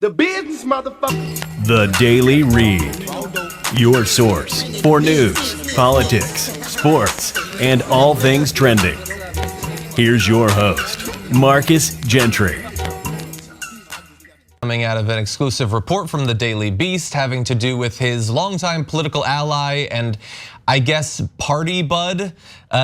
The business, motherfucker. The Daily Read. Your source for news, politics, sports, and all things trending. Here's your host, Marcus Gentry. Coming out of an exclusive report from the Daily Beast having to do with his longtime political ally and I guess party bud,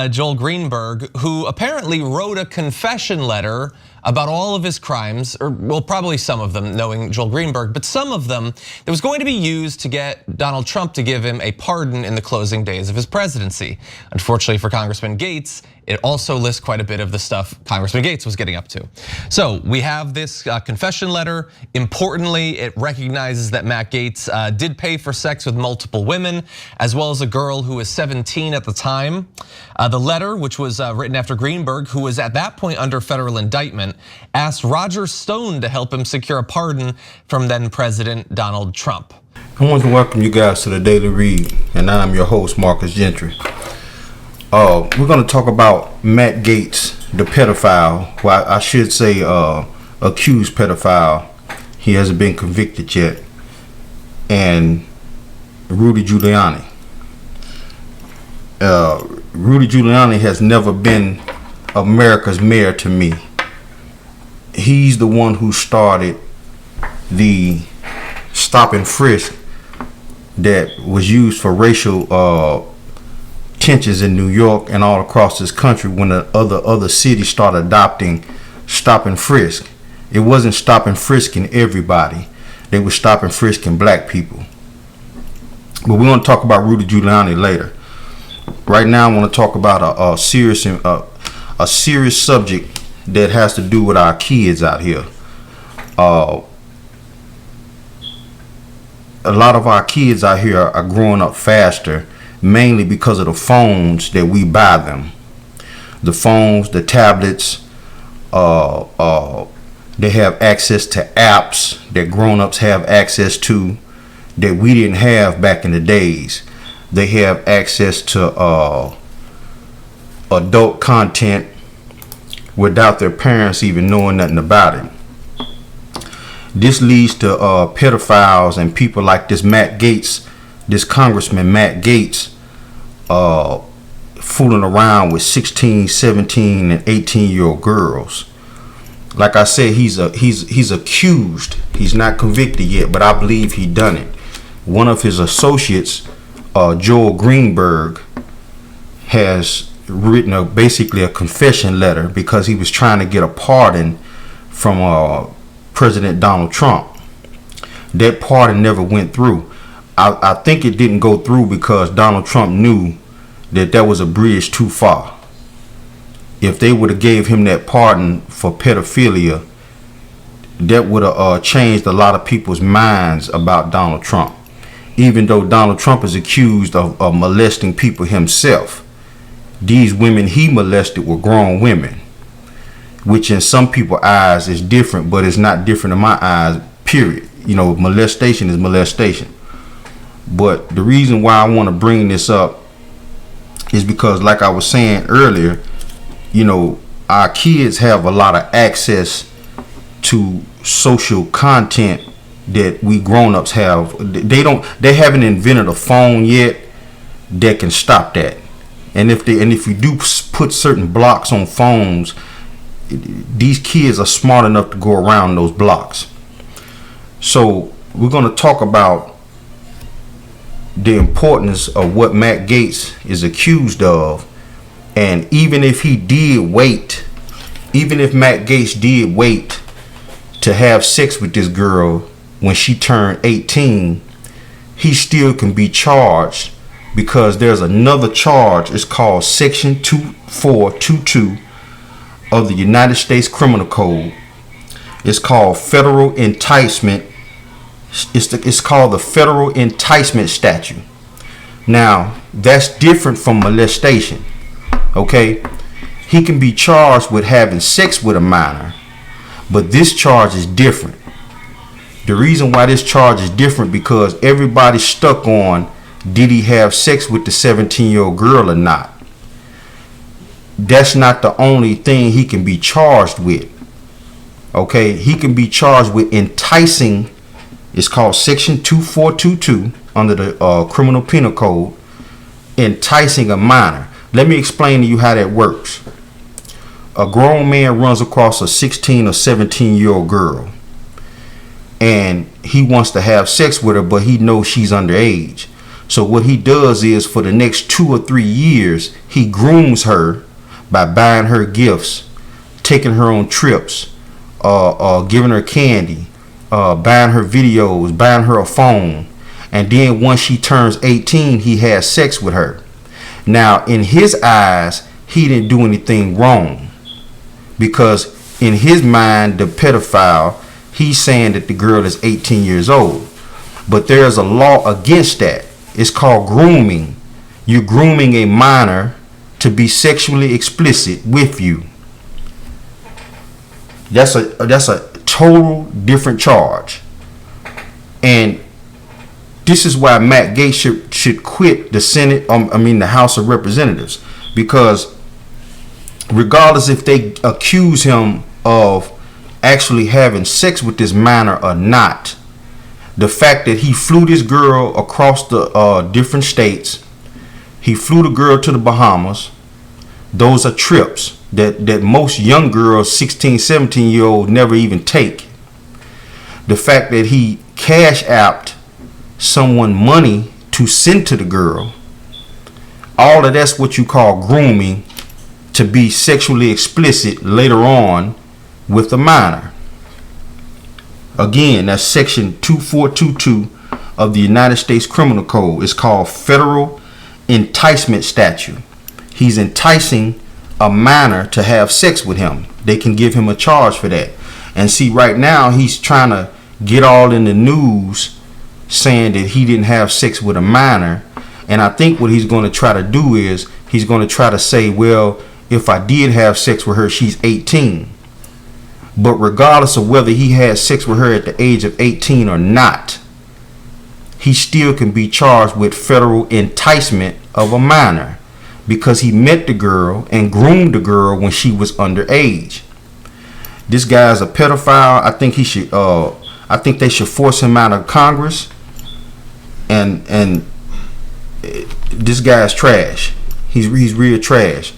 Joel Greenberg, who apparently wrote a confession letter about all of his crimes, or well, probably some of them, knowing Joel Greenberg, but some of them that was going to be used to get Donald Trump to give him a pardon in the closing days of his presidency. Unfortunately for Congressman Gaetz, it also lists quite a bit of the stuff Congressman Gaetz was getting up to. So we have this confession letter. Importantly, it recognizes that Matt Gaetz did pay for sex with multiple women, as well as a girl who was 17 at the time. The letter, which was written after Greenberg, who was at that point under federal indictment, asked Roger Stone to help him secure a pardon from then President Donald Trump. I want to welcome you guys to the Daily Read, and I'm your host, Marcus Gentry. We're going to talk about Matt Gaetz, the pedophile. Well, I should say accused pedophile. He hasn't been convicted yet. And Rudy Giuliani. Rudy Giuliani has never been America's mayor to me. He's the one who started the stop and frisk that was used for racial tensions in New York and all across this country when the other cities started adopting stop and frisk. It wasn't stop and frisking everybody. They were stop and frisking black people. But we're going to talk about Rudy Giuliani later. Right now I want to talk about a serious subject that has to do with our kids out here. A lot of our kids out here are growing up faster, mainly because of the phones that we buy them. The phones, the tablets, they have access to apps that grown-ups have access to that we didn't have back in the days. They have access to adult content without their parents even knowing nothing about it. This leads to pedophiles and people like this Matt Gaetz, this Congressman Matt Gaetz, fooling around with 16, 17, and 18-year-old girls. Like I said, he's accused. He's not convicted yet, but I believe he done it. One of his associates, Joel Greenberg, has written basically a confession letter because he was trying to get a pardon from President Donald Trump. That pardon never went through. I think it didn't go through because Donald Trump knew that was a bridge too far. If they would have gave him that pardon for pedophilia, that would have changed a lot of people's minds about Donald Trump. Even though Donald Trump is accused of molesting people himself, these women he molested were grown women, which in some people's eyes is different, but it's not different in my eyes, period. You know, molestation is molestation. But the reason why I want to bring this up is because, like I was saying earlier, you know, our kids have a lot of access to social content that we grown-ups have. They haven't invented a phone yet that can stop that. And if we do put certain blocks on phones, these kids are smart enough to go around those blocks. So we're going to talk about the importance of what Matt Gaetz is accused of. And even if Matt Gaetz did wait to have sex with this girl when she turned 18, he still can be charged because there's another charge. It's called Section 2422 of the United States Criminal Code. It's called federal enticement. It's called the federal enticement statute. Now, that's different from molestation. Okay? He can be charged with having sex with a minor, but this charge is different. The reason why this charge is different because everybody's stuck on, did he have sex with the 17-year-old girl or not? That's not the only thing he can be charged with. Okay, he can be charged with enticing. It's called Section 2422 under the Criminal Penal Code. Enticing a minor. Let me explain to you how that works. A grown man runs across a 16 or 17-year-old girl, and he wants to have sex with her, but he knows she's underage. So what he does is, for the next 2 or 3 years, he grooms her by buying her gifts, taking her on trips, giving her candy, buying her videos, buying her a phone. And then once she turns 18, he has sex with her. Now, in his eyes, he didn't do anything wrong, because in his mind, the pedophile, he's saying that the girl is 18 years old. But there's a law against that. It's called grooming. You're grooming a minor to be sexually explicit with you. That's a total different charge. And this is why Matt Gaetz should quit the Senate, the House of Representatives, because regardless if they accuse him of actually having sex with this minor or not, the fact that he flew this girl across the different states, he flew the girl to the Bahamas, those are trips that most young girls, 16, 17-year-old, never even take. The fact that he cash apped someone money to send to the girl, all of that's what you call grooming to be sexually explicit later on with a minor. Again, that's Section 2422 of the United States Criminal Code. It's called Federal Enticement Statute. He's enticing a minor to have sex with him. They can give him a charge for that. And see, right now he's trying to get all in the news saying that he didn't have sex with a minor. And I think what he's going to try to do is he's going to try to say, well, if I did have sex with her, she's 18. But regardless of whether he had sex with her at the age of 18 or not, he still can be charged with federal enticement of a minor, because he met the girl and groomed the girl when she was underage. This guy's a pedophile. I think he should. I think they should force him out of Congress. And this guy's trash. He's real trash.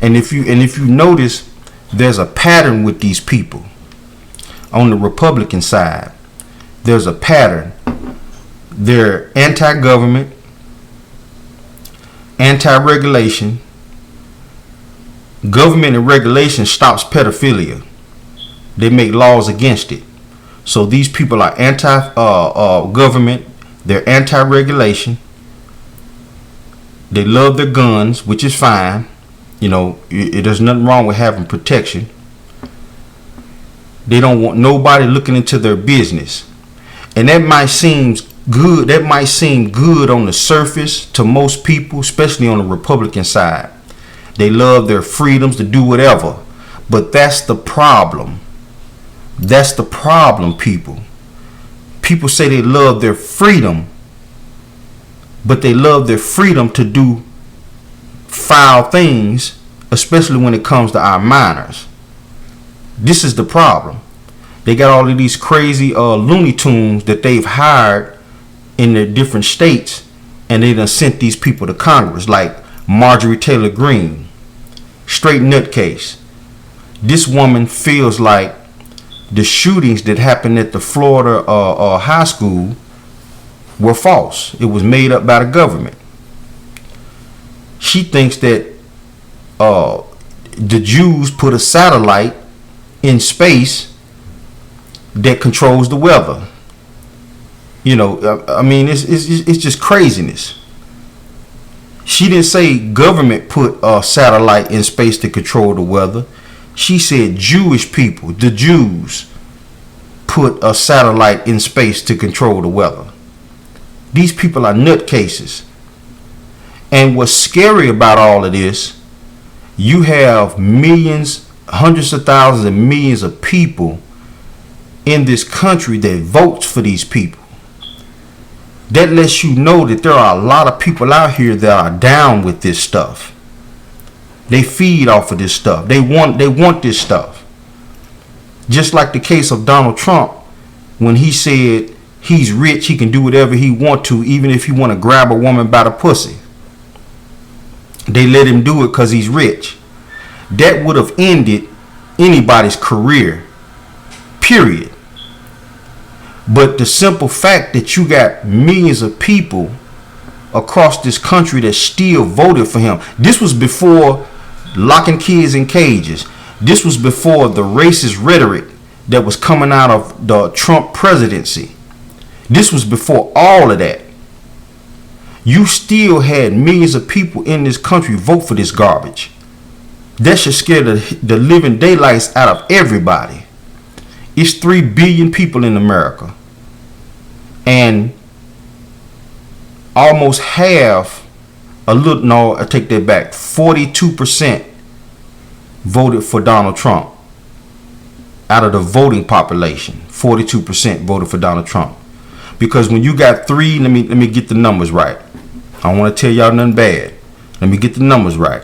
And if you notice, there's a pattern with these people. On the Republican side, there's a pattern. They're anti-government, anti-regulation. Government and regulation stops pedophilia. They make laws against it. So these people are anti-government. They're anti-regulation. They love their guns, which is fine. You know, there's nothing wrong with having protection. They don't want nobody looking into their business. And that might seem good. That might seem good on the surface to most people, especially on the Republican side. They love their freedoms to do whatever. But that's the problem. That's the problem, people. People say they love their freedom, but they love their freedom to do foul things, especially when it comes to our minors. This is the problem. They got all of these crazy Looney Tunes that they've hired in their different states, and they done sent these people to Congress, like Marjorie Taylor Greene, straight nutcase. This woman feels like the shootings that happened at the Florida high school were false. It was made up by the government. She thinks that the Jews put a satellite in space that controls the weather. You know, I mean, it's just craziness. She didn't say government put a satellite in space to control the weather. She said Jewish people, the Jews, put a satellite in space to control the weather. These people are nutcases. And what's scary about all of this, you have millions, hundreds of thousands and millions of people in this country that votes for these people. That lets you know that there are a lot of people out here that are down with this stuff. They feed off of this stuff. They want this stuff. Just like the case of Donald Trump, when he said he's rich, he can do whatever he want to, even if he want to grab a woman by the pussy. They let him do it because he's rich. That would have ended anybody's career, period. But the simple fact that you got millions of people across this country that still voted for him. This was before locking kids in cages. This was before the racist rhetoric that was coming out of the Trump presidency. This was before all of that. You still had millions of people in this country vote for this garbage. That should scare the living daylights out of everybody. It's 3 billion people in America. And almost half, I take that back, 42% voted for Donald Trump. Out of the voting population, 42% voted for Donald Trump. Because when you got three, let me get the numbers right. I don't want to tell y'all nothing bad. Let me get the numbers right.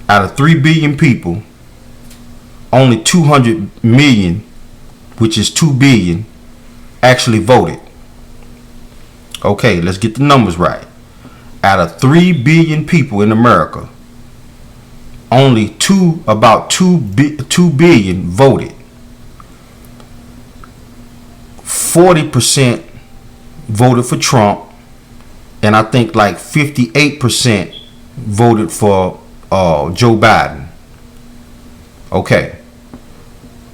Out of 3 billion people, only 200 million, which is 2 billion, actually voted. Okay, let's get the numbers right. Out of 3 billion people in America, only about 2 billion voted. 40% voted for Trump, and I think like 58% voted for Joe Biden. Okay,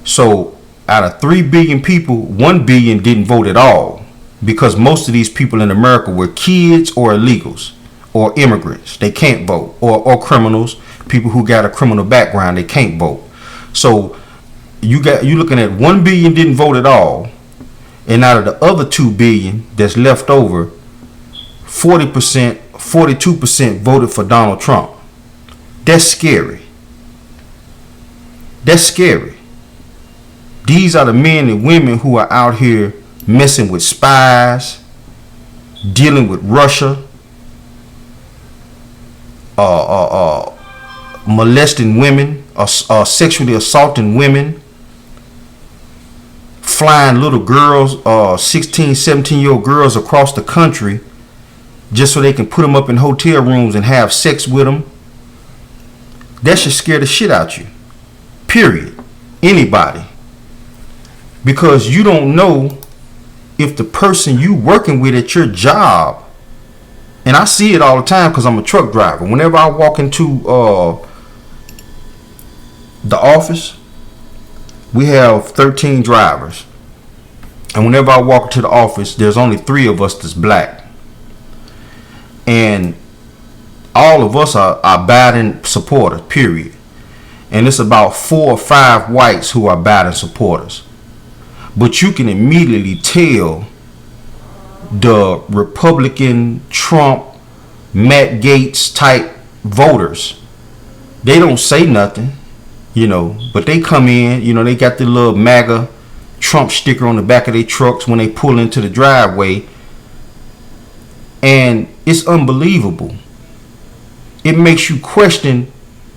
so out of 3 billion people, 1 billion didn't vote at all, because most of these people in America were kids or illegals or immigrants. They can't vote, or criminals, people who got a criminal background, they can't vote. So you're looking at 1 billion didn't vote at all, and out of the other 2 billion that's left over, 40%, 42% voted for Donald Trump. That's scary. That's scary. These are the men and women who are out here messing with spies, dealing with Russia, molesting women, sexually assaulting women, flying little girls, 16, 17-year-old girls across the country just so they can put them up in hotel rooms and have sex with them. That should scare the shit out you. Period. Anybody. Because you don't know if the person you working with at your job, and I see it all the time because I'm a truck driver. Whenever I walk into the office, we have 13 drivers. And whenever I walk into the office, there's only 3 of us that's black. And all of us are Biden supporters, period. And it's about 4 or 5 whites who are Biden supporters. But you can immediately tell the Republican, Trump, Matt Gaetz type voters. They don't say nothing, but they come in, they got the little MAGA Trump sticker on the back of their trucks when they pull into the driveway. And it's unbelievable. It makes you question,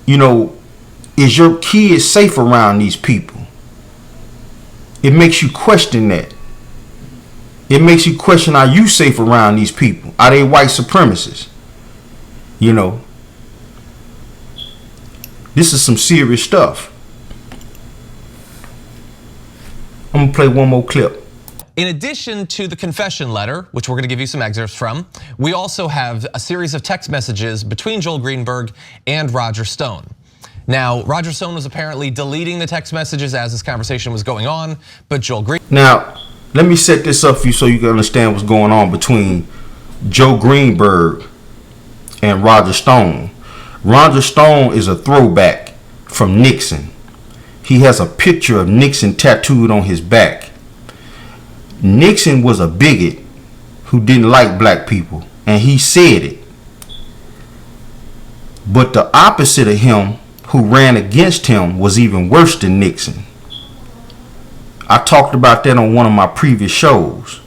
is your kid safe around these people? It makes you question that. It makes you question, are you safe around these people? Are they white supremacists? This is some serious stuff. I'm going to play one more clip. In addition to the confession letter, which we're going to give you some excerpts from, we also have a series of text messages between Joel Greenberg and Roger Stone. Now, Roger Stone was apparently deleting the text messages as this conversation was going on, but Joel Greenberg... Now, let me set this up for you so you can understand what's going on between Joe Greenberg and Roger Stone. Roger Stone is a throwback from Nixon. He has a picture of Nixon tattooed on his back. Nixon was a bigot who didn't like black people, and he said it. But the opposite of him, who ran against him, was even worse than Nixon. I talked about that on one of my previous shows.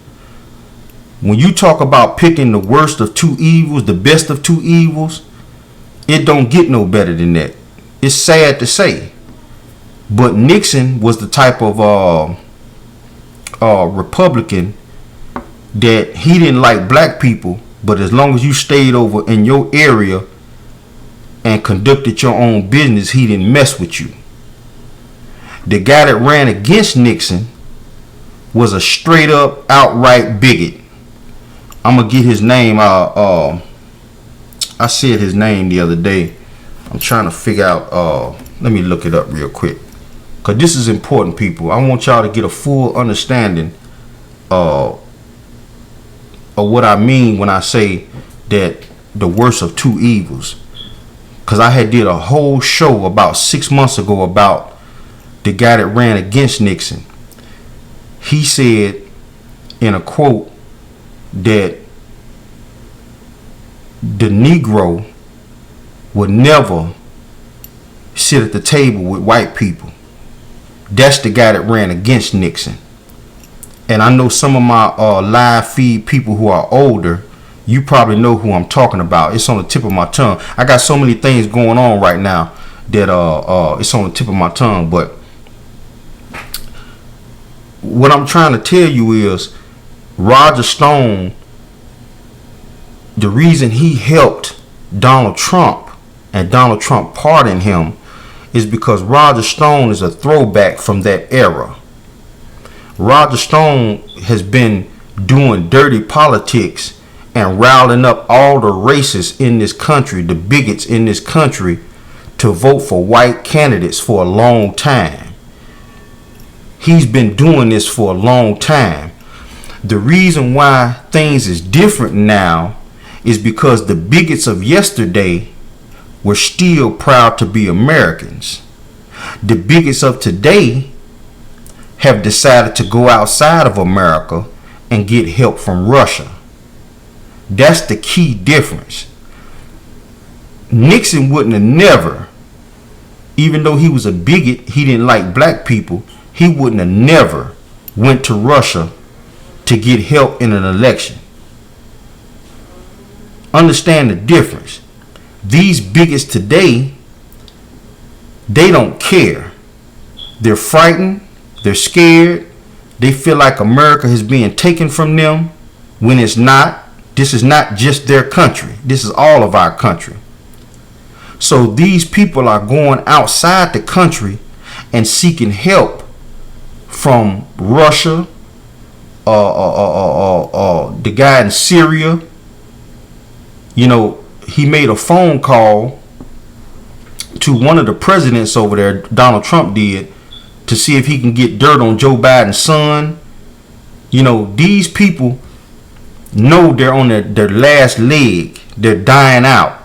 When you talk about picking the worst of 2 evils, the best of 2 evils, it don't get no better than that. It's sad to say. But Nixon was the type of Republican that he didn't like black people, but as long as you stayed over in your area and conducted your own business, he didn't mess with you. The guy that ran against Nixon was a straight up outright bigot. I'm gonna get his name. I said his name the other day. I'm trying to figure out. Let me look it up real quick, cause this is important, people. I want y'all to get a full understanding of what I mean when I say that the worst of two evils. Cause I had did a whole show about 6 months ago about the guy that ran against Nixon. He said in a quote that the Negro would never sit at the table with white people. That's the guy that ran against Nixon. And I know some of my live feed people who are older, you probably know who I'm talking about. It's on the tip of my tongue. I got so many things going on right now that it's on the tip of my tongue. But what I'm trying to tell you is Roger Stone, the reason he helped Donald Trump and Donald Trump pardoned him is because Roger Stone is a throwback from that era. Roger Stone has been doing dirty politics and riling up all the racists in this country, the bigots in this country, to vote for white candidates for a long time. He's been doing this for a long time. The reason why things is different now is because the bigots of yesterday were still proud to be Americans. The bigots of today have decided to go outside of America and get help from Russia. That's the key difference. Nixon wouldn't have never, even though he was a bigot, he didn't like black people, he wouldn't have never went to Russia to get help in an election. Understand the difference. These bigots today, they don't care. They're frightened. They're scared. They feel like America is being taken from them when it's not. This is not just their country. This is all of our country. So these people are going outside the country and seeking help from Russia, the guy in Syria. You know, he made a phone call to one of the presidents over there, Donald Trump did, to see if he can get dirt on Joe Biden's son. You know, these people know they're on their last leg. They're dying out.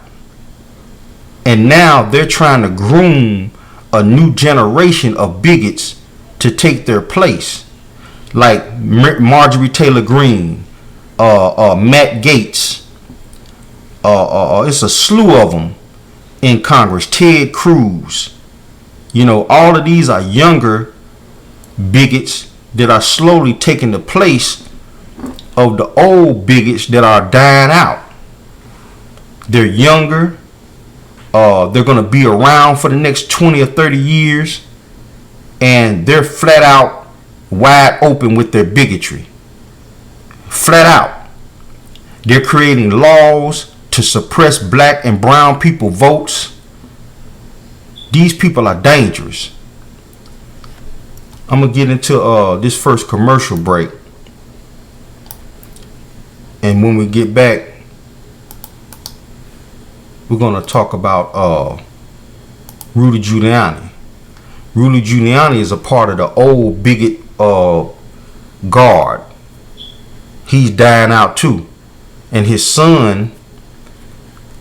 And now they're trying to groom a new generation of bigots to take their place. Like Marjorie Taylor Greene, Matt Gaetz. It's a slew of them in Congress. Ted Cruz. You know, all of these are younger bigots that are slowly taking the place of the old bigots that are dying out. They're younger. They're going to be around for the next 20 or 30 years. And they're flat out wide open with their bigotry. Flat out. They're creating laws to suppress black and brown people votes. These people are dangerous. I'm going to get into this first commercial break. And when we get back, we're going to talk about Rudy Giuliani. Rudy Giuliani is a part of the old bigot guard. He's dying out too. And his son,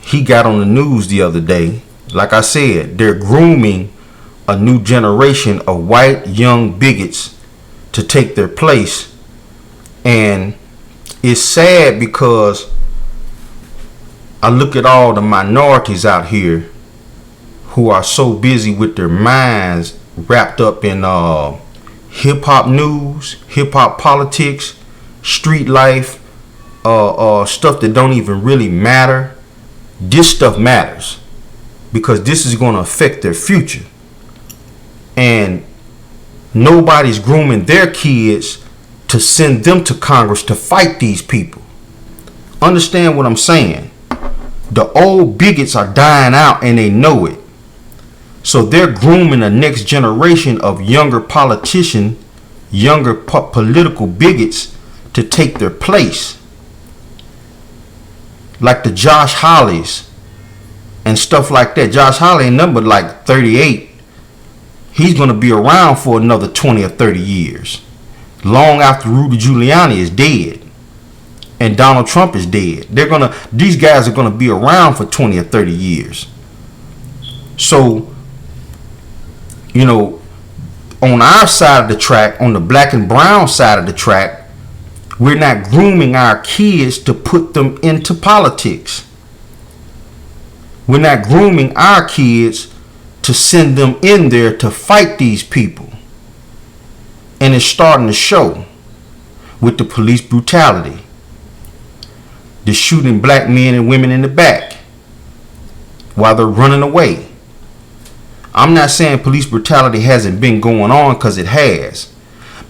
he got on the news the other day. Like I said, they're grooming a new generation of white young bigots to take their place. And it's sad because I look at all the minorities out here who are so busy with their minds wrapped up in hip-hop news, hip-hop politics, street life, stuff that don't even really matter. This stuff matters because this is going to affect their future. and nobody's grooming their kids to send them to Congress to fight these people. Understand what I'm saying? The old bigots are dying out and they know it. So they're grooming the next generation of younger politicians, younger political bigots to take their place. Like the Josh Hollies and stuff like that. Josh Holly ain't numbered like 38. He's going to be around for another 20 or 30 years. Long after Rudy Giuliani is dead and Donald Trump is dead. These guys are going to be around for 20 or 30 years. So, you know, on our side of the track, on the black and brown side of the track, we're not grooming our kids to put them into politics. We're not grooming our kids to send them in there to fight these people. And it's starting to show with the police brutality. The shooting black men and women in the back while they're running away. I'm not saying police brutality hasn't been going on, because it has.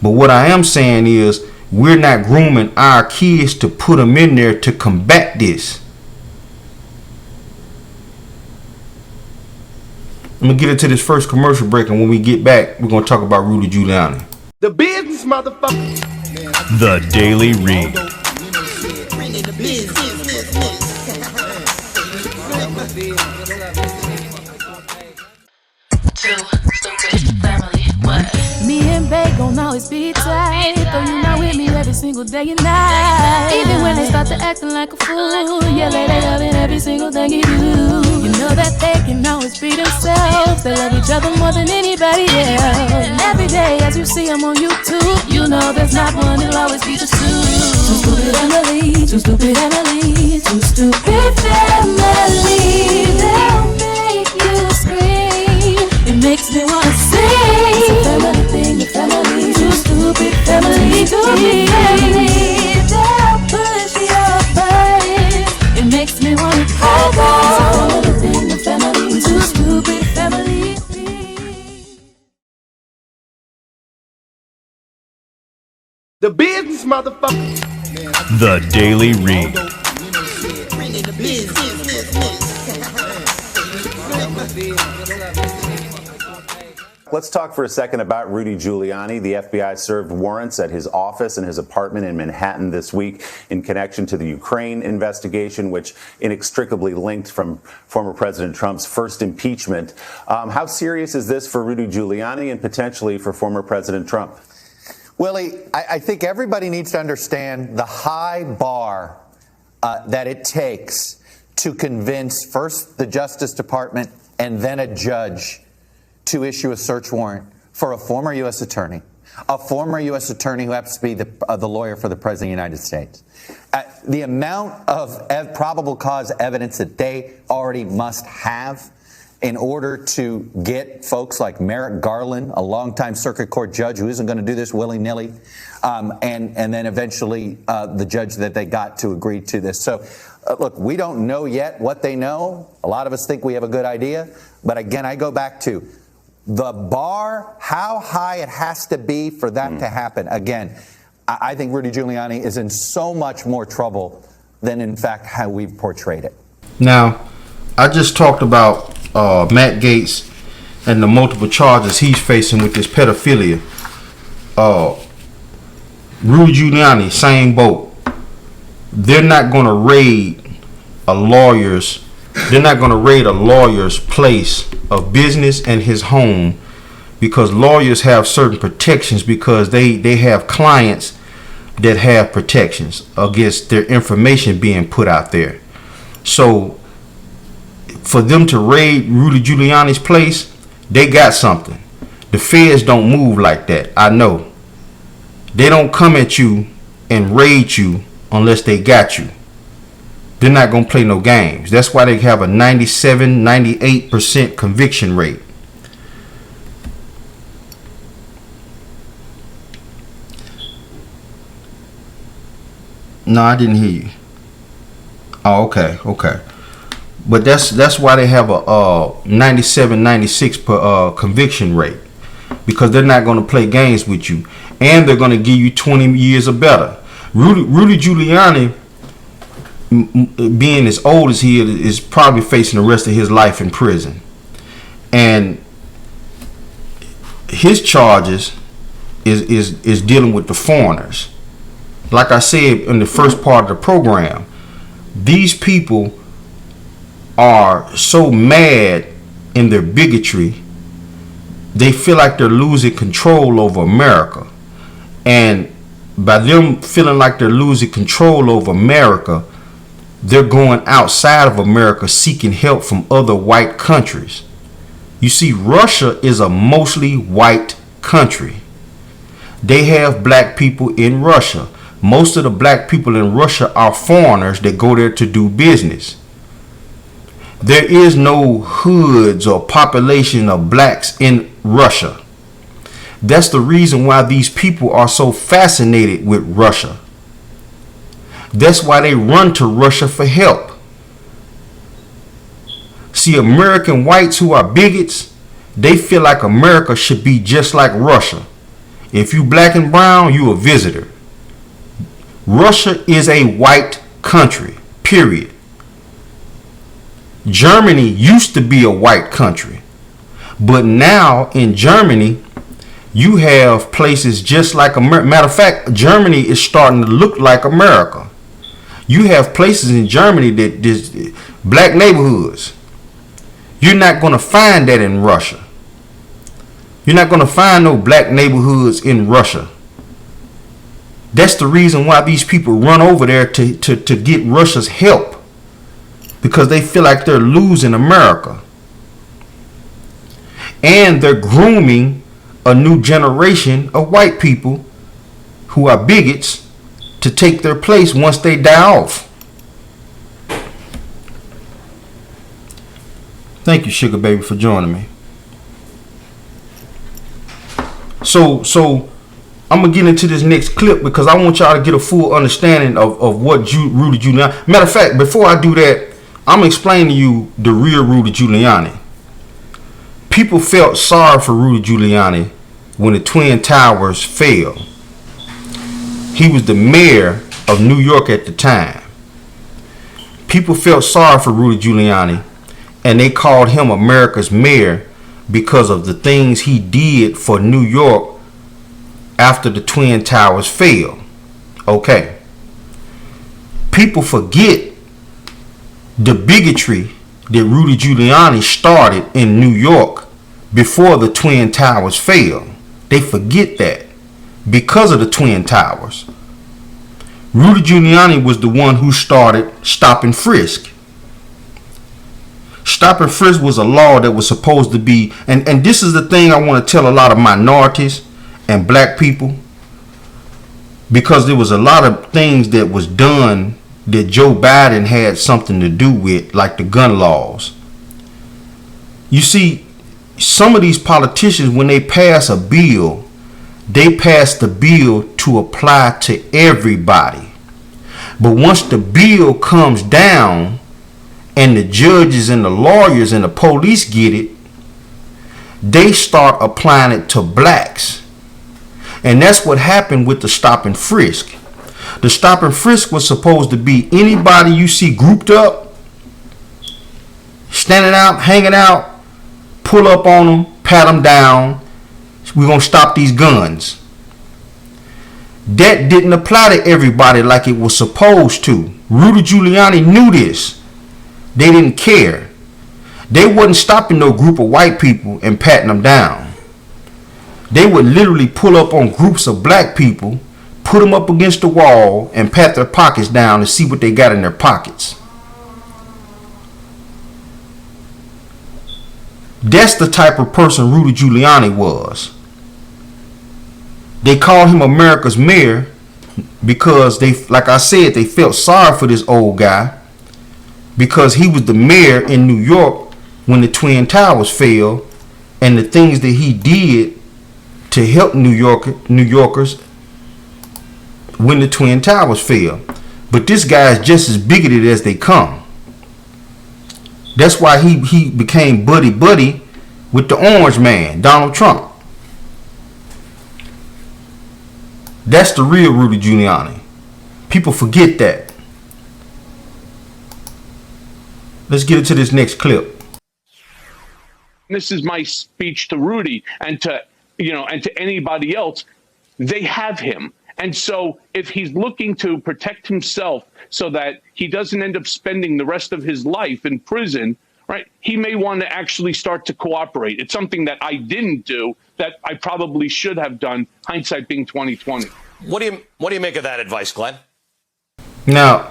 But what I am saying is we're not grooming our kids to put them in there to combat this. I'm going to get into this first commercial break, and when we get back, we're going to talk about Rudy Giuliani. The business, motherfucker. The Daily Read. Me and Bay gon' always be tight. Though you not with me every single day and night. Even when they start to acting like a fool, yeah, they loving every single thing you do. You know that they can always be themselves. They love each other more than anybody else. And every day as you see them on YouTube, you know there's not one, it'll always be just two. Two stupid Emily, two stupid Emily, two stupid family. They'll make you scream. It makes me wanna sing. It's a family thing, the family. Two stupid family, stupid family. They'll push your buttons. It makes me wanna cry. It's a family thing, the family. Two stupid family. The business, motherfucker. The Daily Read. Let's talk for a second about Rudy Giuliani. The FBI served warrants at his office and his apartment in Manhattan this week in connection to the Ukraine investigation, which inextricably linked from former President Trump's first impeachment. How serious is this for Rudy Giuliani and potentially for former President Trump? Willie, I think everybody needs to understand the high bar that it takes to convince first the Justice Department and then a judge to issue a search warrant for a former U.S. attorney who happens to be the lawyer for the President of the United States. The amount of probable cause evidence that they already must have in order to get folks like Merrick Garland, a longtime circuit court judge who isn't going to do this willy-nilly, and then eventually the judge that they got to agree to this. So, look, we don't know yet what they know. A lot of us think we have a good idea. But again, I go back to the bar, how high it has to be for that to happen. Again, I think Rudy Giuliani is in so much more trouble than, in fact, how we've portrayed it. Now, I just talked about Matt Gaetz and the multiple charges he's facing with this pedophilia. Rudy Giuliani, same boat. They're not going to raid a lawyer's place of business and his home, because lawyers have certain protections, because they have clients that have protections against their information being put out there. So for them to raid Rudy Giuliani's place, they got something. The feds don't move like that. I know. They don't come at you and raid you unless they got you. They're not going to play no games. That's why they have a 97, 98% conviction rate. No, I didn't hear you. Oh, okay. But that's why they have a 97, 96 conviction rate. because they're not going to play games with you, and they're going to give you 20 years or better. Rudy Giuliani, being as old as he is probably facing the rest of his life in prison, and his charges is dealing with the foreigners. Like I said in the first part of the program, these people are so mad in their bigotry, they feel like they're losing control over America. And by them feeling like they're losing control over America, they're going outside of America seeking help from other white countries. You see, Russia is a mostly white country. They have black people in Russia. Most of the black people in Russia are foreigners that go there to do business. There is no hoods or population of blacks in Russia. That's the reason why these people are so fascinated with Russia. That's why they run to Russia for help. See, American whites who are bigots, they feel like America should be just like Russia. If you black and brown, you a visitor. Russia is a white country, period. Germany used to be a white country, but now in Germany, you have places just like America. Matter of fact, Germany is starting to look like America. You have places in Germany that just black neighborhoods. You're not going to find that in Russia. You're not going to find no black neighborhoods in Russia. That's the reason why these people run over there to get Russia's help, because they feel like they're losing America. And they're grooming a new generation of white people who are bigots to take their place once they die off. Thank you, Sugar Baby, for joining me. So I'm gonna get into this next clip because I want y'all to get a full understanding of what Rudy Giuliani. Matter of fact, before I do that, I'm gonna explain to you the real Rudy Giuliani. People felt sorry for Rudy Giuliani when the Twin Towers fell. He was the mayor of New York at the time. People felt sorry for Rudy Giuliani, and they called him America's mayor because of the things he did for New York after the Twin Towers fell. Okay. People forget the bigotry that Rudy Giuliani started in New York before the Twin Towers fell. They forget that because of the Twin Towers. Rudy Giuliani was the one who started stop and frisk. Stop and frisk was a law that was supposed to be, and this is the thing I want to tell a lot of minorities and black people, because there was a lot of things that was done that Joe Biden had something to do with, like the gun laws. You see, some of these politicians, when they pass a bill, they pass the bill to apply to everybody. But once the bill comes down and the judges and the lawyers and the police get it, they start applying it to blacks. And that's what happened with the stop and frisk. The stop and frisk was supposed to be anybody you see grouped up, standing out, hanging out, pull up on them, pat them down. We're going to stop these guns. That didn't apply to everybody like it was supposed to. Rudy Giuliani knew this. They didn't care. They wasn't stopping no group of white people and patting them down. They would literally pull up on groups of black people, put them up against the wall, and pat their pockets down to see what they got in their pockets. That's the type of person Rudy Giuliani was. They called him America's mayor because they, like I said, they felt sorry for this old guy because he was the mayor in New York when the Twin Towers fell, and the things that he did to help New Yorkers when the Twin Towers fell. But this guy is just as bigoted as they come. That's why he became buddy with the orange man, Donald Trump. That's the real Rudy Giuliani. People forget that. Let's get into this next clip. This is my speech to Rudy and to anybody else. They have him. And so if he's looking to protect himself so that he doesn't end up spending the rest of his life in prison, right, he may want to actually start to cooperate. It's something that I didn't do that I probably should have done, hindsight being 20/20. What do you make of that advice, Glenn? Now,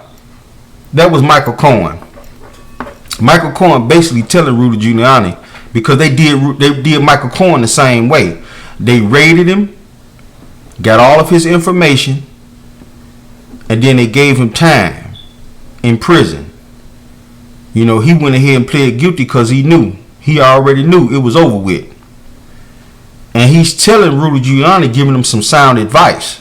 that was Michael Cohen. Michael Cohen basically telling Rudy Giuliani, because they did Michael Cohen the same way. They raided him, got all of his information, and then they gave him time in prison. You know, he went ahead and pled guilty because he already knew it was over with. And he's telling Rudy Giuliani, giving him some sound advice.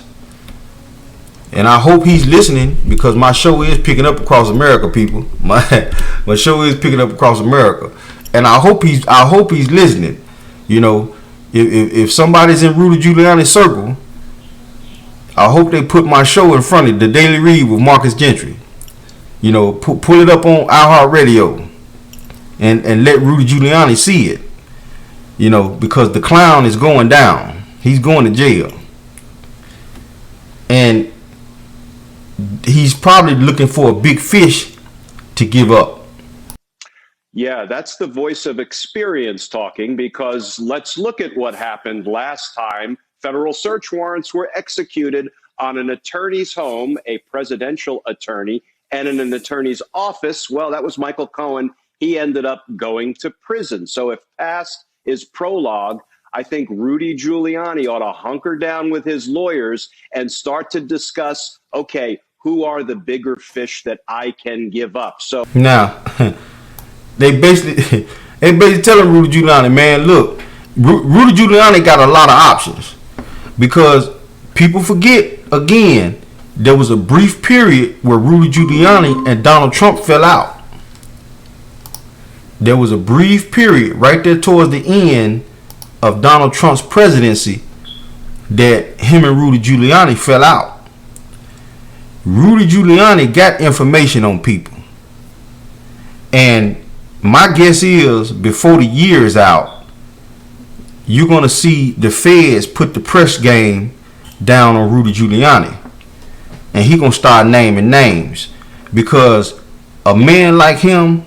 And I hope he's listening, because my show is picking up across America, people. My show is picking up across America. And I hope he's listening. You know, if somebody's in Rudy Giuliani's circle, I hope they put my show in front of the Daily Read with Marcus Gentry. You know, pull it up on iHeartRadio and let Rudy Giuliani see it. You know, because the clown is going down. He's going to jail. And he's probably looking for a big fish to give up. Yeah, that's the voice of experience talking, because let's look at what happened last time. Federal search warrants were executed on an attorney's home, a presidential attorney, and in an attorney's office. Well, that was Michael Cohen. He ended up going to prison. So if past is prologue, I think Rudy Giuliani ought to hunker down with his lawyers and start to discuss, okay, who are the bigger fish that I can give up? So now, they basically telling Rudy Giuliani, man, look, Rudy Giuliani got a lot of options, because people forget, again, there was a brief period where Rudy Giuliani and Donald Trump fell out. There was a brief period right there towards the end of Donald Trump's presidency that him and Rudy Giuliani fell out. Rudy Giuliani got information on people. And my guess is, before the year is out, you're going to see the feds put the press game down on Rudy Giuliani. And he going to start naming names. Because a man like him,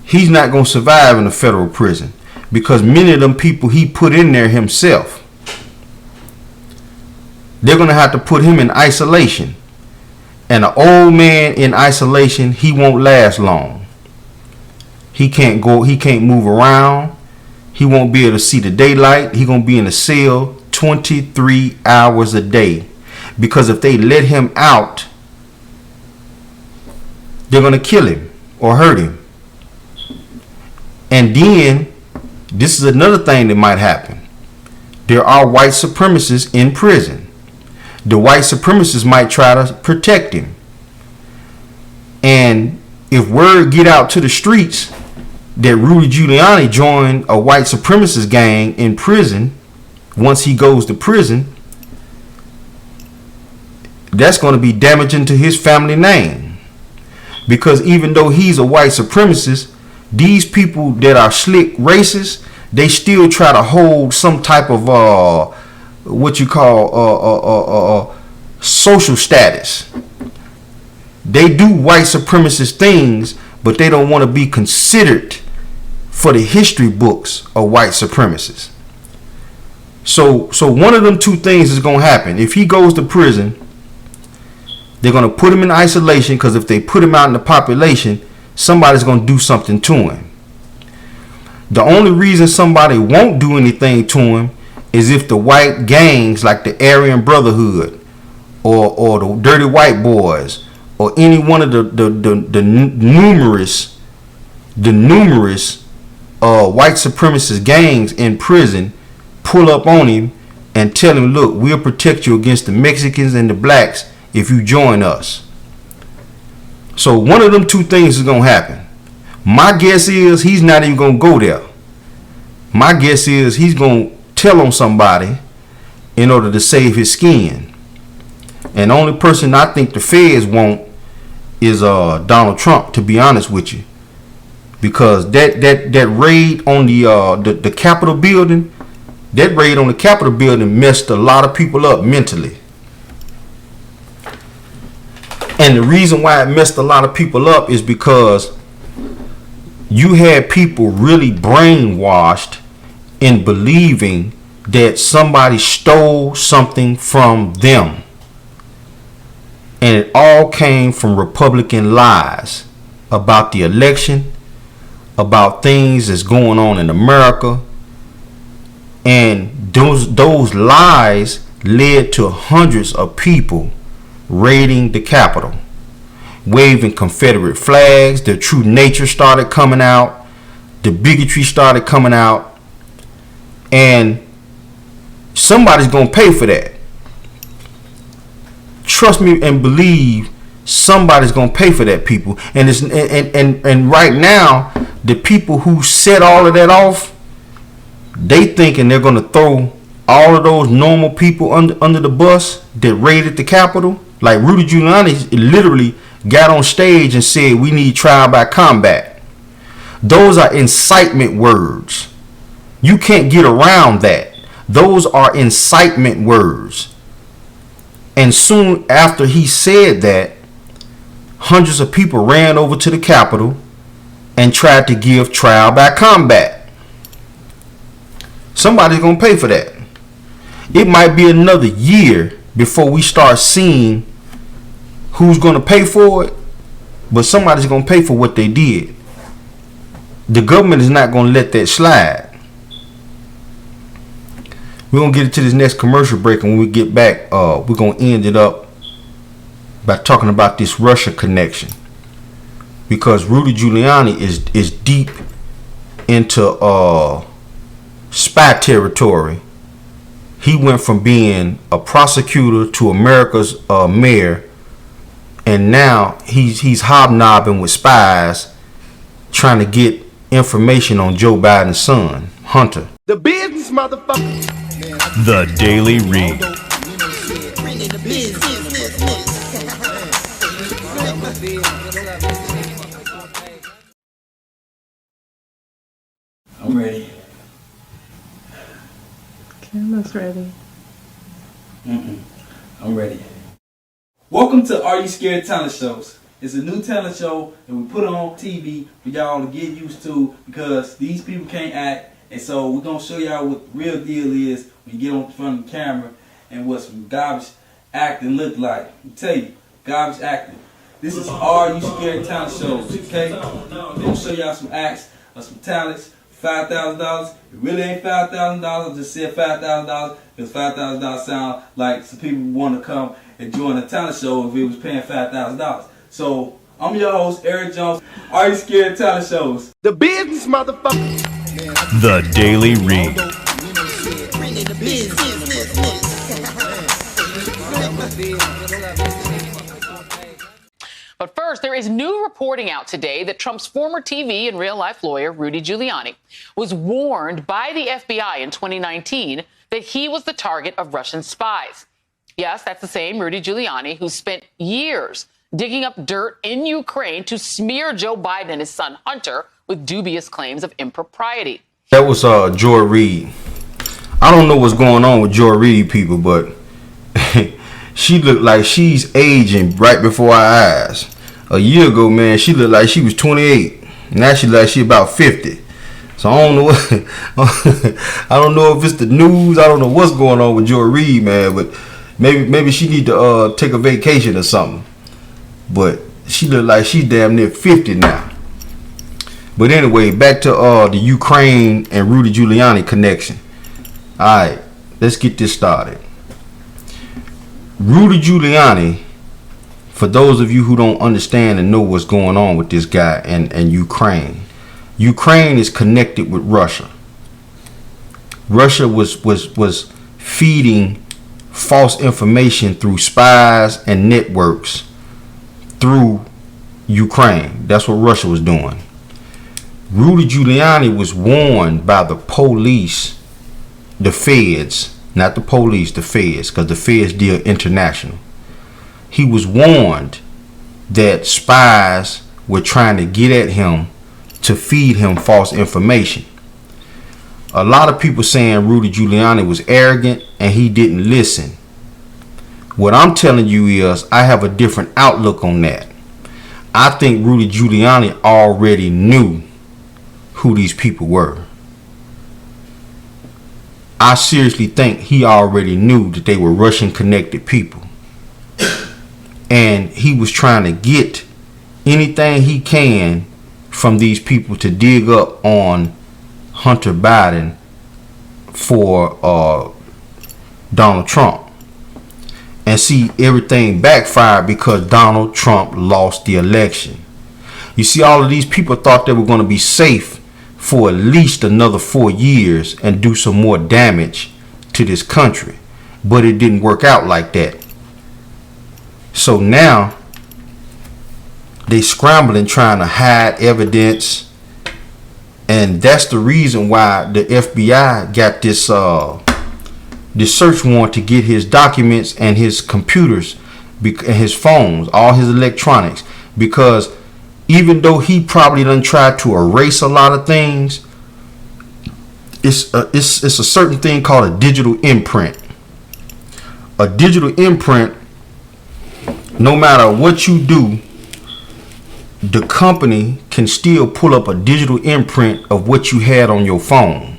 he's not going to survive in a federal prison. Because many of them people he put in there himself, they're going to have to put him in isolation. And an old man in isolation, he won't last long. He can't move around. He won't be able to see the daylight. He's going to be in a cell 23 hours a day. Because if they let him out, they're going to kill him or hurt him. And then, this is another thing that might happen. There are white supremacists in prison. The white supremacists might try to protect him. And if word get out to the streets that Rudy Giuliani joined a white supremacist gang in prison, once he goes to prison, that's going to be damaging to his family name. Because even though he's a white supremacist, these people that are slick racists, they still try to hold some type of what you call social status. They do white supremacist things, but they don't want to be considered for the history books of white supremacists. So one of them two things is going to happen. If he goes to prison, they're going to put him in isolation, because if they put him out in the population, somebody's going to do something to him. The only reason somebody won't do anything to him is if the white gangs like the Aryan Brotherhood or the Dirty White Boys or any one of the numerous white supremacist gangs in prison pull up on him and tell him, look, we'll protect you against the Mexicans and the blacks if you join us. So one of them two things is going to happen. My guess is he's not even going to go there. My guess is he's going to tell on somebody in order to save his skin. And the only person I think the feds want is Donald Trump, to be honest with you. Because that raid on the Capitol building, messed a lot of people up mentally. And the reason why it messed a lot of people up is because you had people really brainwashed in believing that somebody stole something from them. And it all came from Republican lies about the election, about things that's going on in America. And those lies led to hundreds of people raiding the Capitol, waving Confederate flags. Their true nature started coming out. The bigotry started coming out. And somebody's going to pay for that. Trust me and believe, somebody's going to pay for that, people. And it's and right now, the people who set all of that off, they thinking they're going to throw all of those normal people under the bus that raided the Capitol. Like Rudy Giuliani literally got on stage and said, we need trial by combat. Those are incitement words. You can't get around that. Those are incitement words. And soon after he said that, hundreds of people ran over to the Capitol and tried to give trial by combat. Somebody's going to pay for that. It might be another year before we start seeing who's going to pay for it, but somebody's going to pay for what they did. The government is not going to let that slide. We're going to get into this next commercial break, and when we get back, we're going to end it up by talking about this Russia connection. Because Rudy Giuliani is deep into spy territory. He went from being a prosecutor to America's mayor, and now he's hobnobbing with spies trying to get information on Joe Biden's son, Hunter. The business, motherfucker. The Daily Read. I'm ready. Camera's ready. I'm ready. Welcome to Are You Scared talent shows. It's a new talent show that we put on TV for y'all to get used to because these people can't act. And so we're going to show y'all what the real deal is when you get on front of the camera and what some garbage acting look like. I tell you, garbage acting. This is Are You Scared talent shows, okay? We're going to show y'all some acts of some talents. $5,000. It really ain't $5,000. I just said $5,000 because $5,000 sound like some people want to come and join a talent show if it was paying $5,000. So I'm your host, Eric Jones. Are You Scared talent shows? The business, motherfucker. The Daily Read. But first, there is new reporting out today that Trump's former TV and real-life lawyer, Rudy Giuliani, was warned by the FBI in 2019 that he was the target of Russian spies. Yes, that's the same Rudy Giuliani who spent years digging up dirt in Ukraine to smear Joe Biden and his son Hunter with dubious claims of impropriety. That was Joy Reid. I don't know what's going on with Joy Reid, people, but she looked like she's aging right before our eyes. A year ago, man, she looked like she was 28. Now she like she about 50. So I don't know what I don't know if it's the news. I don't know what's going on with Joy Reid, man, but maybe she need to take a vacation or something. But she look like she's damn near 50 now. But anyway, back to the Ukraine and Rudy Giuliani connection. Alright, let's get this started. Rudy Giuliani, for those of you who don't understand and know what's going on with this guy and Ukraine. Ukraine is connected with Russia. Russia was feeding false information through spies and networks through Ukraine. That's what Russia was doing. Rudy Giuliani was warned by the police, the feds, not the police, the feds, because the feds deal international. He was warned that spies were trying to get at him to feed him false information. A lot of people saying Rudy Giuliani was arrogant and he didn't listen. What I'm telling you is I have a different outlook on that. I think Rudy Giuliani already knew who these people were. I seriously think he already knew that they were Russian connected people. And he was trying to get anything he can from these people to dig up on Hunter Biden for Donald Trump. And see, everything backfired because Donald Trump lost the election. You see, all of these people thought they were going to be safe for at least another 4 years and do some more damage to this country. But it didn't work out like that. So now they scrambling trying to hide evidence. And that's the reason why the FBI got this search warrant to get his documents and his computers and his phones, all his electronics. Because even though he probably done tried to erase a lot of things, it's a certain thing called a digital imprint. A digital imprint, no matter what you do, the company can still pull up a digital imprint of what you had on your phone.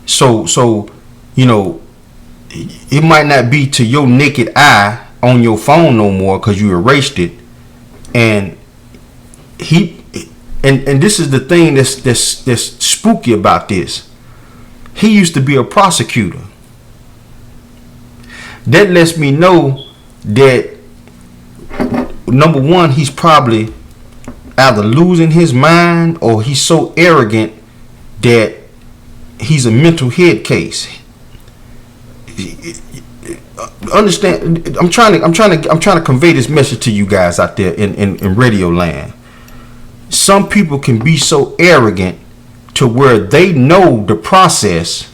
So you know, it might not be to your naked eye on your phone no more because you erased it. And and this is the thing that's spooky about this. He used to be a prosecutor. That lets me know that, number one, he's probably either losing his mind or he's so arrogant that he's a mental head case. Understand? I'm trying to convey this message to you guys out there in radio land. Some people can be so arrogant to where they know the process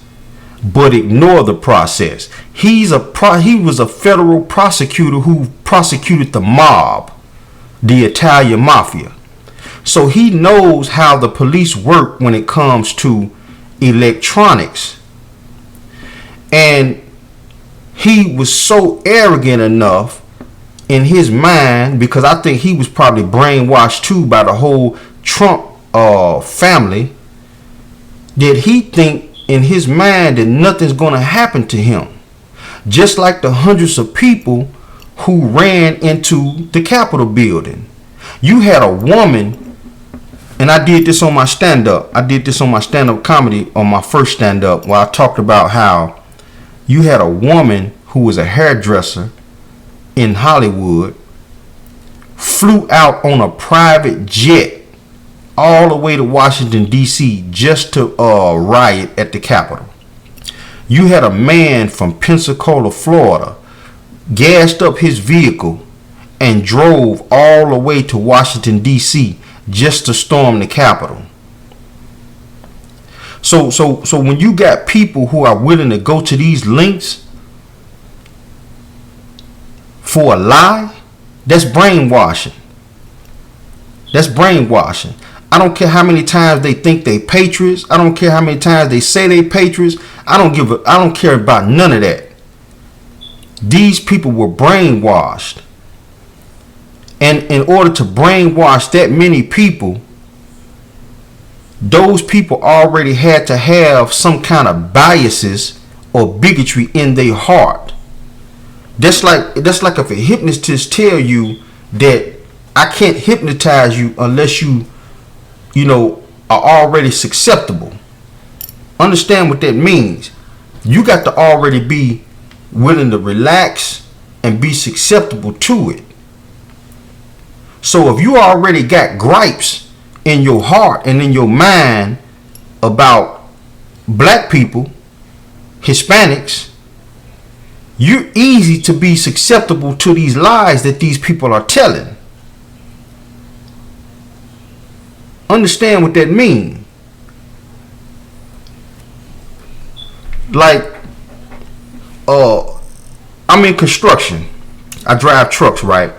but ignore the process. He was a federal prosecutor who prosecuted the mob, the Italian mafia. So he knows how the police work when it comes to electronics. And he was so arrogant enough in his mind, because I think he was probably brainwashed too by the whole Trump family, that he think in his mind that nothing's going to happen to him. Just like the hundreds of people who ran into the Capitol building. You had a woman, and I did this on my stand-up. I did this on my stand-up comedy on my first stand-up, where I talked about how you had a woman who was a hairdresser in Hollywood, flew out on a private jet all the way to Washington, D.C. just to riot at the Capitol. You had a man from Pensacola, Florida, gassed up his vehicle and drove all the way to Washington, D.C. just to storm the Capitol. So when you got people who are willing to go to these lengths for a lie, that's brainwashing. That's brainwashing. I don't care how many times they think they patriots. I don't care how many times they say they patriots. I don't care about none of that. These people were brainwashed. And in order to brainwash that many people, those people already had to have some kind of biases or bigotry in their heart. That's like if a hypnotist tell you that I can't hypnotize you unless you are already susceptible. Understand what that means. You got to already be willing to relax and be susceptible to it. So if you already got gripes in your heart and in your mind about black people, Hispanics, you're easy to be susceptible to these lies that these people are telling. Understand what that means. Like I'm in construction. I drive trucks, right?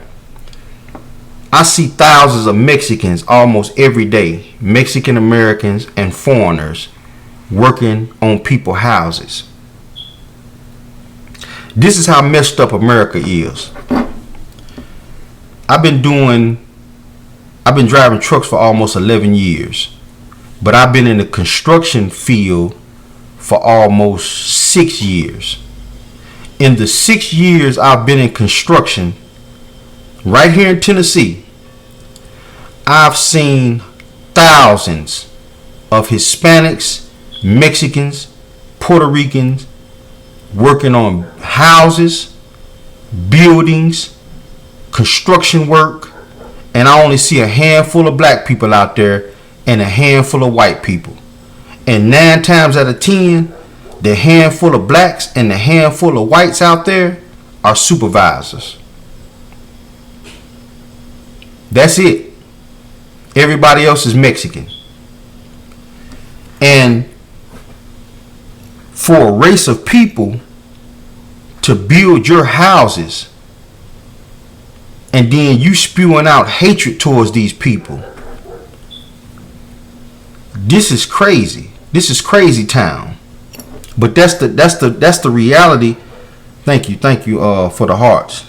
I see thousands of Mexicans almost every day, Mexican Americans and foreigners working on people's houses. This is how messed up America is. I've been driving trucks for almost 11 years, but I've been in the construction field for almost 6 years. In the 6 years I've been in construction right here in Tennessee, I've seen thousands of Hispanics, Mexicans, Puerto Ricans working on houses, buildings, construction work, and I only see a handful of black people out there and a handful of white people. And 9 times out of 10, the handful of blacks and the handful of whites out there are supervisors. That's it. Everybody else is Mexican. And for a race of people to build your houses and then you spewing out hatred towards these people, this is crazy. This is crazy town. But that's the reality. Thank you for the hearts.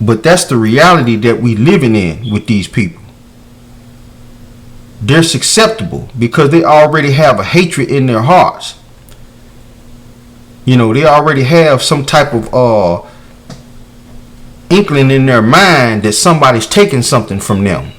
But that's the reality that we living in with these people. They're susceptible because they already have a hatred in their hearts. You know, they already have some type of inkling in their mind that somebody's taking something from them.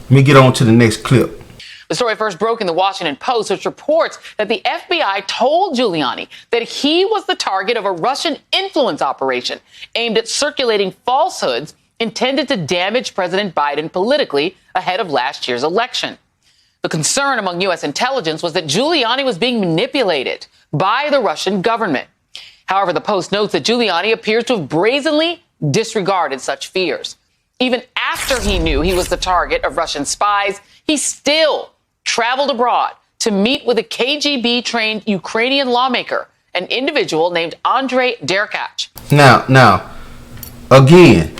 Let me get on to the next clip. The story first broke in the Washington Post, which reports that the FBI told Giuliani that he was the target of a Russian influence operation aimed at circulating falsehoods intended to damage President Biden politically ahead of last year's election. The concern among U.S. intelligence was that Giuliani was being manipulated by the Russian government. However, the Post notes that Giuliani appears to have brazenly disregarded such fears. Even after he knew he was the target of Russian spies, he still traveled abroad to meet with a KGB-trained Ukrainian lawmaker, an individual named Andrei Derkach. Now, again,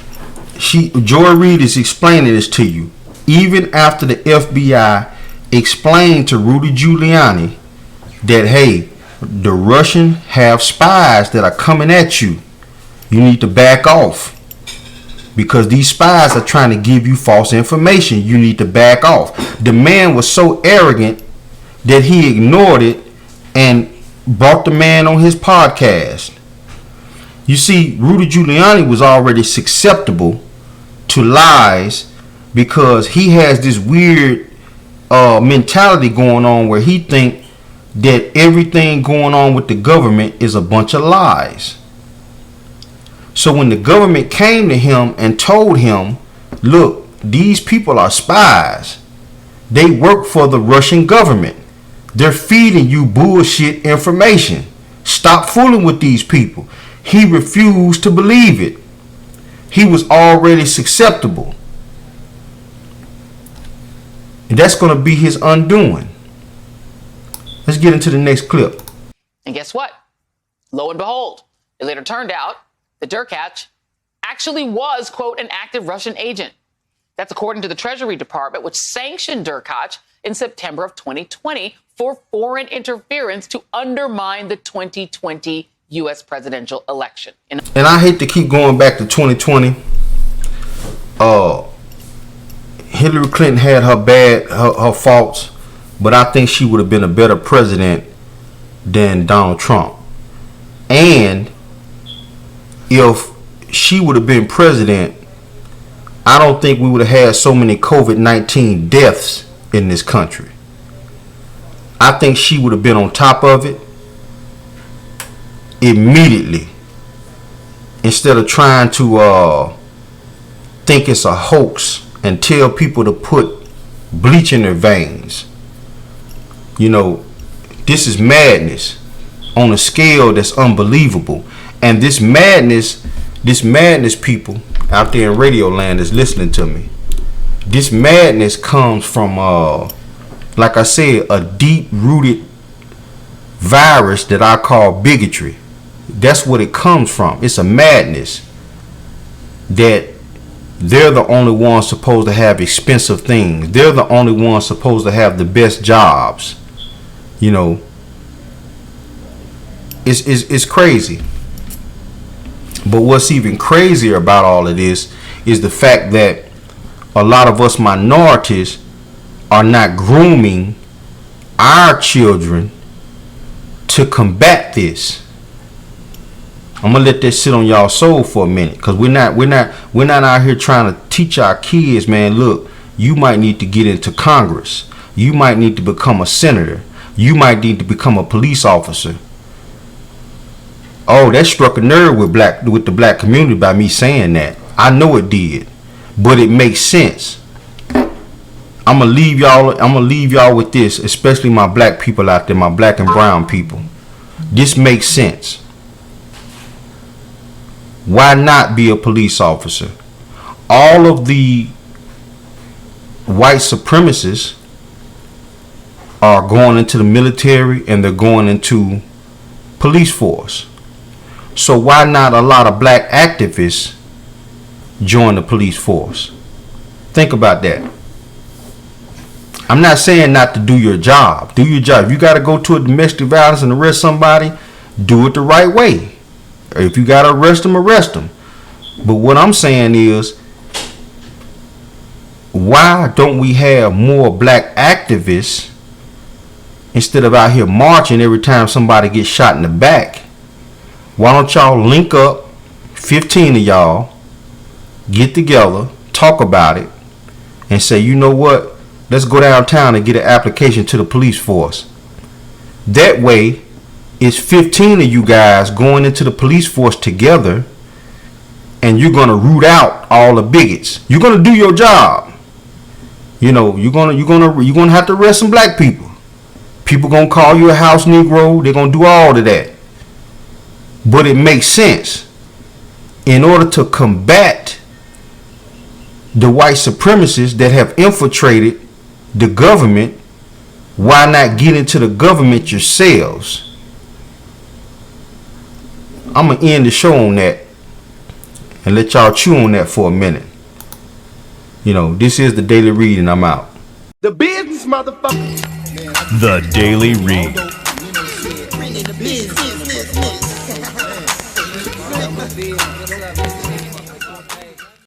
Joy Reid is explaining this to you. Even after the FBI explained to Rudy Giuliani that, hey, the Russians have spies that are coming at you. You need to back off. Because these spies are trying to give you false information. You need to back off. The man was so arrogant that he ignored it and brought the man on his podcast. You see, Rudy Giuliani was already susceptible to lies because he has this weird mentality going on where he think that everything going on with the government is a bunch of lies. So when the government came to him and told him, look, these people are spies. They work for the Russian government. They're feeding you bullshit information. Stop fooling with these people. He refused to believe it. He was already susceptible. And that's going to be his undoing. Let's get into the next clip. And guess what? Lo and behold, it later turned out that Derkach actually was, quote, an active Russian agent. That's according to the Treasury Department, which sanctioned Derkach in September of 2020 for foreign interference to undermine the 2020 U.S. presidential election. And I hate to keep going back to 2020. Hillary Clinton had her faults, but I think she would have been a better president than Donald Trump. And if she would have been president, I don't think we would have had so many COVID-19 deaths in this country. I think she would have been on top of it immediately, instead of trying to think it's a hoax and tell people to put bleach in their veins. You know, this is madness on a scale that's unbelievable. And this madness people out there in radio land is listening to me. This madness comes from, like I said, a deep-rooted virus that I call bigotry. That's what it comes from. It's a madness that they're the only ones supposed to have expensive things. They're the only ones supposed to have the best jobs. You know, it's crazy. But what's even crazier about all of this is the fact that a lot of us minorities are not grooming our children to combat this. I'm gonna let that sit on y'all soul for a minute, because we're not out here trying to teach our kids, man, look, you might need to get into Congress, you might need to become a senator, you might need to become a police officer. Oh, that struck a nerve with the black community by me saying that. I know it did, but it makes sense. I'm gonna leave y'all with this, especially my black people out there, my black and brown people. This makes sense. Why not be a police officer? All of the white supremacists are going into the military and they're going into police force. So why not a lot of black activists join the police force? Think about that. I'm not saying not to do your job. Do your job. If you got to go to a domestic violence and arrest somebody, do it the right way. Or if you got to arrest them, arrest them. But what I'm saying is, why don't we have more black activists instead of out here marching every time somebody gets shot in the back? Why don't y'all link up, 15 of y'all, get together, talk about it, and say, you know what, let's go downtown and get an application to the police force. That way, it's 15 of you guys going into the police force together, and you're going to root out all the bigots. You're going to do your job. You know, you're going to have to arrest some black people. People going to call you a house Negro. They're going to do all of that. But it makes sense. In order to combat the white supremacists that have infiltrated the government, why not get into the government yourselves? I'm going to end the show on that and let y'all chew on that for a minute. You know, this is the Daily Read and I'm out. The business, motherfucker. The Daily Read. The business.